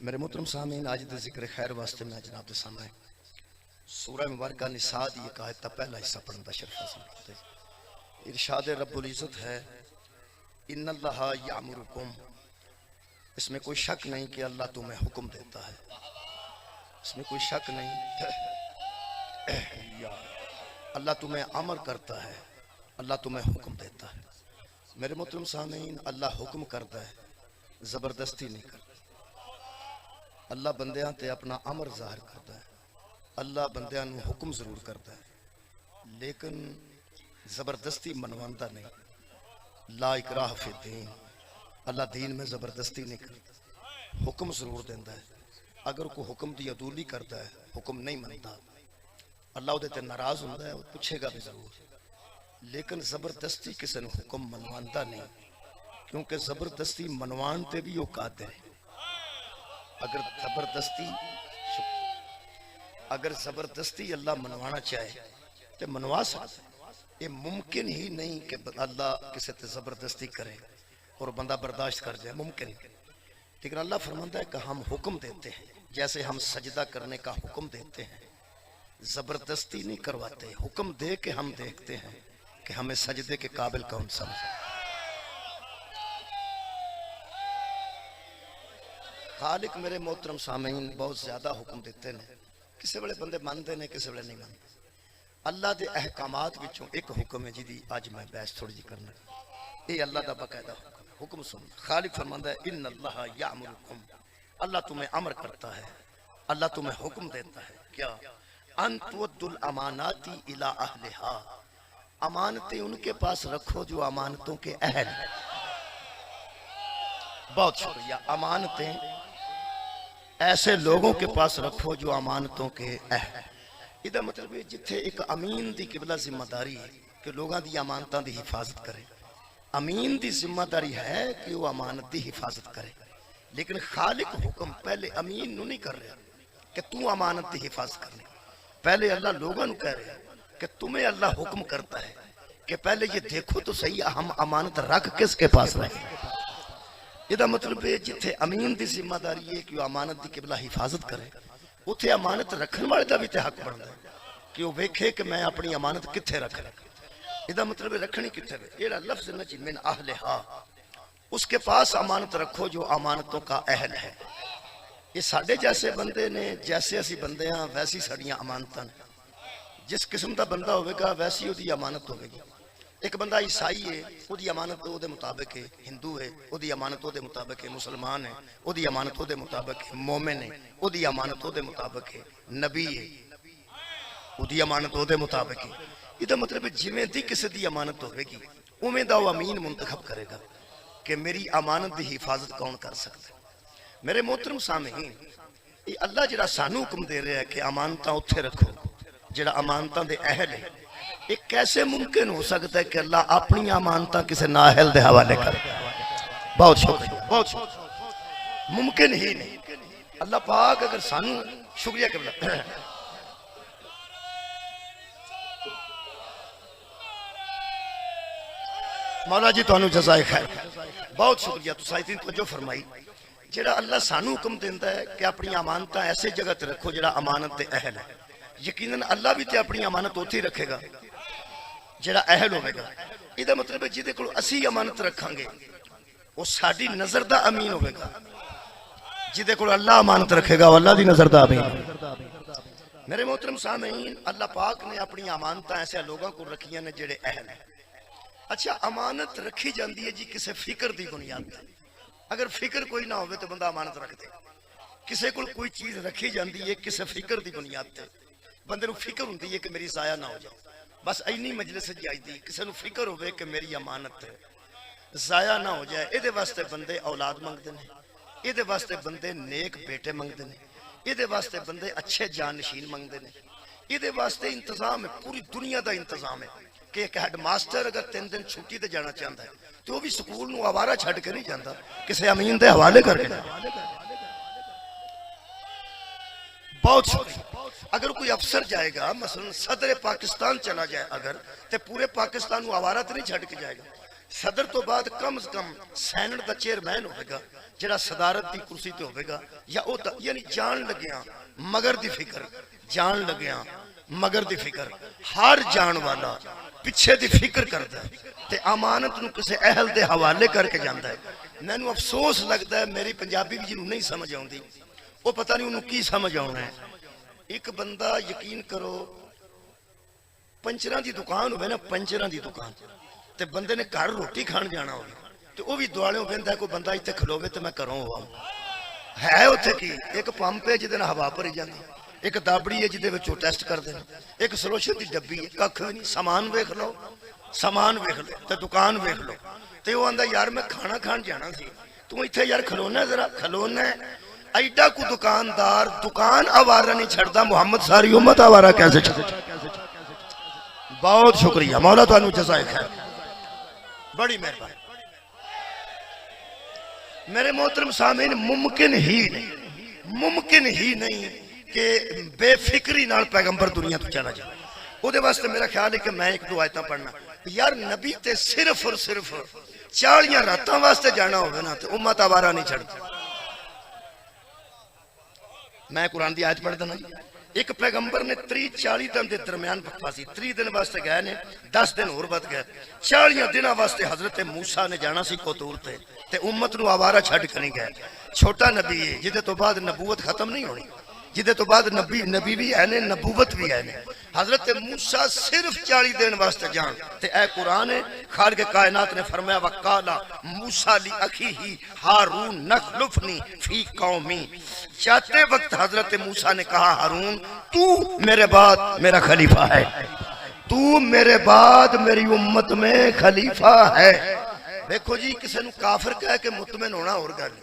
میرے محترم سامعین، آج دے ذکر خیر واسطے میں جناب دے سامنے سورہ مبارکہ نساء دی ایک آیت تا پہلا حصہ پڑھن دا شرف حاصل کرتے ہیں۔ ارشاد رب العزت ہے ان اللہ یامرکم، اس میں کوئی شک نہیں کہ اللہ تمہیں حکم دیتا ہے، اس میں کوئی شک نہیں، اللہ تمہیں امر کرتا ہے، اللہ تمہیں حکم دیتا ہے۔ میرے محترم سامعین، اللہ حکم کرتا ہے، زبردستی نہیں کرتا۔ اللہ بندیاں تے اپنا امر ظاہر کرتا ہے، اللہ بندیاں نو حکم ضرور کرتا ہے لیکن زبردستی منواندا نہیں۔ لا اکراہ فی الدین، اللہ دین میں زبردستی نہیں کرتا، حکم ضرور دیندا ہے۔ اگر کوئی حکم دی عدولی کرتا ہے، حکم نہیں منتا، اللہ دے تے ناراض ہوندا ہے، وہ پوچھے گا بھی ضرور، لیکن زبردستی کسی نے حکم منواندا نہیں، کیونکہ زبردستی منوان تے بھی وہ قادر ہے۔ اگر زبردستی اللہ منوانا چاہے تو منوا سکتا ہے۔ یہ ممکن ہی نہیں کہ اللہ کسی تے زبردستی کرے اور بندہ برداشت کر جائے، ممکن ہی۔ لیکن اللہ فرماتا ہے کہ ہم حکم دیتے ہیں، جیسے ہم سجدہ کرنے کا حکم دیتے ہیں، زبردستی نہیں کرواتے، حکم دے کے ہم دیکھتے ہیں کہ ہمیں سجدے کے قابل کون سمجھے۔ خالق میرے محترم سامعین بہت زیادہ حکم دیتے ہیں، کسی بڑے بندے مانتے ہیں، کسی بڑے نہیں مانتے۔ اللہ دے احکامات وچوں ایک حکم ہے جی آج میں بحث تھوڑی جی کرنا، یہ اللہ دا باقاعدہ حکم سن۔ خالق فرماندا ہے ان اللہ یامرکم، اللہ تمہیں امر کرتا ہے، اللہ تمہیں حکم دیتا ہے، کیا؟ ان تؤدوا الامانات الی اہلھا، امانتیں ان کے پاس رکھو جو امانتوں کے اہل ہیں۔ بہت شکریہ۔ امانتیں ایسے لوگوں کے پاس رکھو جو امانتوں کے اہل۔ یہ مطلب ہے جتھے ایک امین دی قبلہ ذمہ داری ہے کہ لوگاں دی امانتاں دی حفاظت کرے، امین دی ذمہ داری ہے کہ وہ امانت دی حفاظت کرے، لیکن خالق حکم پہلے امین نو نہیں کر رہا کہ تو امانت دی حفاظت کرنے، پہلے اللہ لوگاں نو کہہ رہا ہے کہ تمہیں اللہ حکم کرتا ہے کہ پہلے یہ دیکھو تو صحیح ہم امانت رکھ کس کے پاس رہے۔ یہ مطلب ہے جتھے امین دی ذمہ داری ہے کہ وہ امانت دی قبلہ حفاظت کرے، اتھے امانت رکھن والے دا بھی تے حق بندا ہے کہ وہ ویکھے کہ میں اپنی امانت کتھے رکھ رہا۔ یہ مطلب ہے رکھنی کتھے ہے، یہ لفظ نہ جی من اہلھا، اس کے پاس امانت رکھو جو امانتوں کا اہل ہے۔ یہ ساڈے جیسے بندے نے، جیسے اسی بندے ہاں ویسی ساڈیاں امانتاں، جس قسم دا بندہ ہوئے گا ویسی وہ دی امانت ہوئے گی۔ ایک بندہ عیسائی ہے، وہ دی امانت وہ دے مطابق ہے، ہندو ہے وہ دی امانت وہ دے مطابق ہے، مسلمان ہے وہ دی امانت وہ دے مطابق ہے، مومن ہے وہ دی امانت وہ دے مطابق ہے، نبی ہے وہ دی امانت وہ دے مطابق ہے۔ یہ مطلب جویں دی کسی دی امانت ہوئے گی اویں دا وہ امین منتخب کرے گا کہ میری امانت دی حفاظت کون کر سکتا ہے۔ میرے محترم سامعین، یہ اللہ جڑا سانو حکم دے رہا ہے کہ امانتاں اتھے رکھو جڑا امانتاں دے اہل ہے، ایک کیسے ممکن ہو سکتا ہے کہ اللہ اپنی امانتاں کسی نااہل دے حوالے کرے؟ بہت شکریہ، بہت شکریہ، ممکن ہی نہیں۔ اللہ پاک اگر سانو شکریہ قبلہ مولا جی تانوں جزائے خیر، بہت شکریہ، تساں اتنی توجہ فرمائی۔ جڑا اللہ سانو حکم دیندا ہے کہ اپنی امانتاں ایسے جگہ تے رکھو جڑا امانت دے اہل ہے، یقیناً اللہ بھی تے اپنی امانت اوتھے رکھے گا جڑا اہل ہوئے گا۔ یہ مطلب ہے جہدے کول اسی امانت رکھاں گے وہ ساڈی نظر دا امین ہوئے گا، جہدے کول اللہ امانت رکھے گا وہ اللہ دی نظر دا امین۔ میرے محترم سامعین، اللہ پاک نے اپنی امانتاں ایسے لوگوں کو رکھیاں نے جڑے اہل ہیں۔ اچھا، امانت رکھی جاندی ہے جی کسے فکر دی بنیاد تے، اگر فکر کوئی نہ ہوئے تو بندہ امانت رکھ دے۔ کسے کول کوئی چیز رکھی جاندی ہے کسے فکر دی بنیاد تے، بندے نو فکر ہوندی ہے کہ میری ضائع نہ ہو جائے، بس اینی مجلس جائی دی، کسے نو فکر ہوئے کہ میری امانت ضائع نہ ہو جائے، یہ واسطے بندے اولاد منگتے ہیں، یہ واسطے بندے نیک بیٹے منگتے ہیں، یہ واسطے بندے اچھے جانشین منگتے ہیں، یہ واسطے انتظام ہے، پوری دنیا دا انتظام ہے کہ ایک ہیڈ ماسٹر اگر 3 دن چھٹی تے جانا چاہتا ہے تو وہ بھی سکول نو آوارہ چھڑ کے نہیں جاتا، کسے امین دے حوالے کر کے۔ بہت شکریہ۔ اگر کوئی افسر جائے گا، مثلا صدر پاکستان چلا جائے اگر، تے پورے پاکستان نو آوارہ تے نہیں چھڑ کے جائے گا، صدر تو بعد کم از کم سینٹ دا چیئرمین ہوئے گا جڑا صدارت دی کرسی تے ہوئے گا، یا او یعنی جان لگیاں مگر دی فکر، جان لگیاں مگر دی فکر، ہر جان والا پچھے دی فکر کرتا ہے تے امانت نو کسے اہل دے حوالے کر کے جاندا ہے۔ میں نو افسوس لگتا ہے میری پنجابی بھی جنہوں نہیں سمجھ آؤں دی، وہ پتہ نہیں انہوں کی سمجھ آؤں ہے۔ ایک بندہ یقین کرو پنچراں دی دکان ہوئے نا، پنچراں دی دکان تے بندے نے گھر روٹی کھان جانا ہوگی تو وہ بھی دعالیوں بندہ ہے کوئی بندہ ایتھے کھلوے تے میں کروں ہوا ہوں ہے اتھے کی ایک پمپ ہے جدے ہوا بھری جاندی، ایک دابڑی ہے جدے وچوں ٹیسٹ کر دینا، ایک سلوشن دی ڈبی ہے، ککھ بھی نہیں، سامان ویکھ لو، سامان ویکھ لو تے دکان ویکھ لو تے وہ آندا یار میں کھانا کھان جانا سی تو ایتھے یار کھلونا ہے، ذرا کھلونا ہے۔ ایڈا کو دکاندار دکان آوارہ نہیں چھڑدا، محمد ساری امت آوارہ کیسے چھڑدا؟ بہت شکریہ مولا تو انو جزائے خیر، بڑی مہربانی۔ میرے محترم سامعین، ممکن ہی نہیں کہ بے فکری نال پیغمبر دنیا تو چلا جائے۔ او دے واسطے میرا خیال ہے کہ میں ایک دو آیتاں پڑھنا یار، نبی تے صرف اور صرف 40 راتاں واسطے جانا ہوگا نا تے امت آوارہ نہیں چھڑتی۔ میں قرآن دی آیت پڑھ دینا جی، ایک پیغمبر نے 40 دن دے درمیان بکواسی، 30 دن واسطے گئے نے، 10 دن اور بد گئے، 40 دن واسطے حضرت موسیٰ نے جانا سی کوتور تے امت نو آوارہ چھڑ کے نہیں گئے۔ چھوٹا نبی ہے جدے تو بعد نبوت ختم نہیں ہونی، جدے تو بعد نبی بھی ہے نے، نبوت بھی ہے نے۔ حضرت موسیٰ صرف 40 دن واسطے جان تے اے قرآن ہے، خالق کائنات نے فرمایا وَقَالَ مُوسَىٰ لِأَخِيهِ ہارون نخلفنی فی قومی، جاتے وقت حضرت موسیٰ نے کہا ہارون تو میرے بعد میرا خلیفہ ہے، تو میرے بعد میری امت میں خلیفہ ہے۔ دیکھو جی کسے نو کافر کہہ کے مطمئن ہونا اور گل،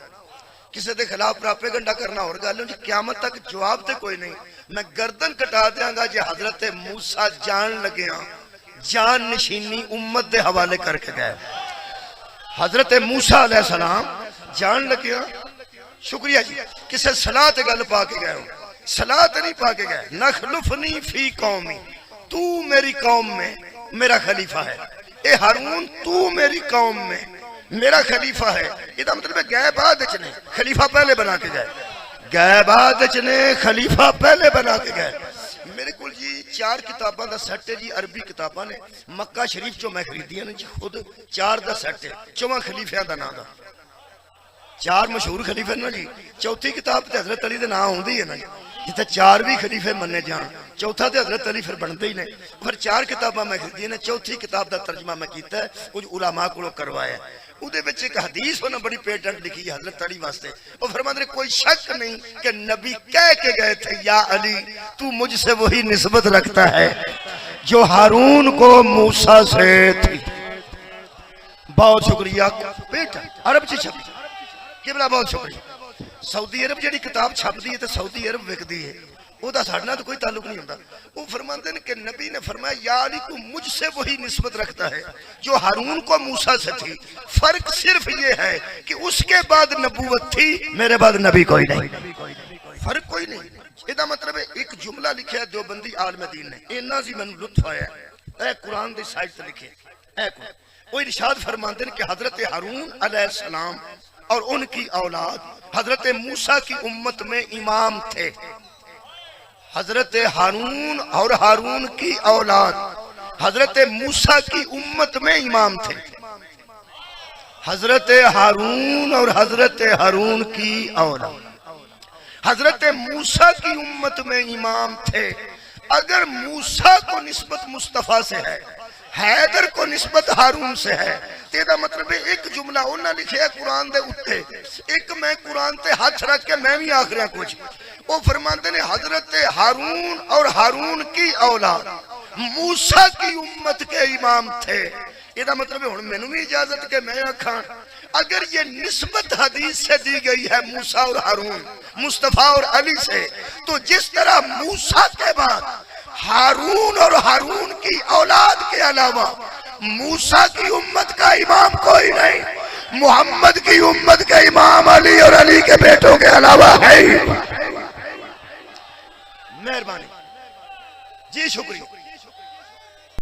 کسے دے خلاف پراپیگنڈا کرنا اور گل، جی قیامت تک جواب تے کوئی نہیں۔ میں گردن کٹا دیاں گا جی حضرت موسیٰ جان لگے ہاں، جان نشینی امت دے حوالے کر کے گئے۔ حضرت موسیٰ علیہ السلام جان لگے ہاں، شکریہ جی، کسے صلاح تے گل پا کے گئے ہوں، صلاح تے نہیں پا کے گئے۔ نخلفنی فی قومی، تو میری قوم میں میرا خلیفہ ہے، اے ہارون تو میری قوم میں میرا خلیفہ ہے۔ یہ دا مطلب ہے گئے بعد اچنے خلیفہ پہلے بنا کے گئے، گئے بعد اچنے خلیفہ پہلے بنا کے گئے۔ میرے کل جی 4 کتاباں دا سیٹ ہے جی، عربی کتاباں نے مکہ شریف چو میں خریدیاں نے جی، خود 4 دا سیٹ ہے، 4 خلیفیاں دا نام دا، 4 مشہور خلیفے نا جی۔ چوتھی کتاب تے حضرت علی دے نام ہوندی ہے نا جی، جتے 4 بھی خلیفے مننے جان، چوتھا تے حضرت علی پھر بنتے ہی نہیں۔ پھر 4 کتاباں میں خریدی نے، چوتھی کتاب دا ترجمہ میں کیتا ہے، کچھ علماء کو کروایا ہے۔ او دے بچے ایک حدیث ہونا بڑی پیٹنٹ لکھی ہے حضرت علی واسطے، وہ فرماتے ہیں کوئی شک نہیں کہ نبی کہہ کے گئے تھے یا علی تو مجھ سے وہی نسبت رکھتا ہے جو ہارون کو موسیٰ سے تھی۔ بہت شکریہ بیٹا، عرب چی چھپی قبلہ، بہت شکریہ۔ سعودی عرب جڑی کتاب چھپ دی ہے تو سعودی عرب وک دی ہے، وہ دا ساڑھنا تو کوئی تعلق نہیں ہوتا۔ وہ فرماتے ہیں کہ نبی نے فرمایا یا علی تو مجھ سے وہی نسبت رکھتا ہے جو ہارون کو موسیٰ سے تھی، فرق صرف یہ ہے کہ اس کے بعد نبوت تھی، میرے بعد نبی کوئی نہیں، فرق کوئی نہیں۔ یہ دا مطلب ہے ایک جملہ لکھا ہے دیوبندی عالم دین نے، اینا زی میں لطف آیا ہے، اے قرآن دی سائٹ تے لکھے، اے قرآن وہ ارشاد فرماتے ہیں کہ حضرت ہارون علیہ السلام اور ان کی اولاد حضرت موسیٰ کی امت میں امام تھے۔ حضرت ہارون اور ہارون کی اولاد حضرت موسیٰ کی امت میں امام تھے۔ حضرت ہارون اور حضرت ہارون کی اولاد حضرت موسیٰ کی امت میں امام تھے۔ اگر موسیٰ کو نسبت مصطفیٰ سے ہے، حیدر کو نسبت ہارون سے ہے، تیرا مطلب ہے ایک جملہ انہاں لکھے ہے قرآن دے اٹھے، ایک میں قرآن تے ہاتھ رکھ کے میں بھی آخریا کچھ، وہ فرماتے ہیں حضرت ہارون اور ہارون کی اولاد موسیٰ کی امت کے امام تھے۔ یہ مطلب ہے ہن میں نے بھی اجازت کہ میں آکھاں اگر یہ نسبت حدیث سے دی گئی ہے موسیٰ اور ہارون، مصطفیٰ اور علی سے، تو جس طرح موسیٰ کے بعد ہارون اور ہارون کی اولاد کے علاوہ موسیٰ کی امت کا امام کوئی نہیں، محمد کی امت کے امام علی اور علی کے بیٹوں کے علاوہ ہے۔ مہربانی جی، شکریہ۔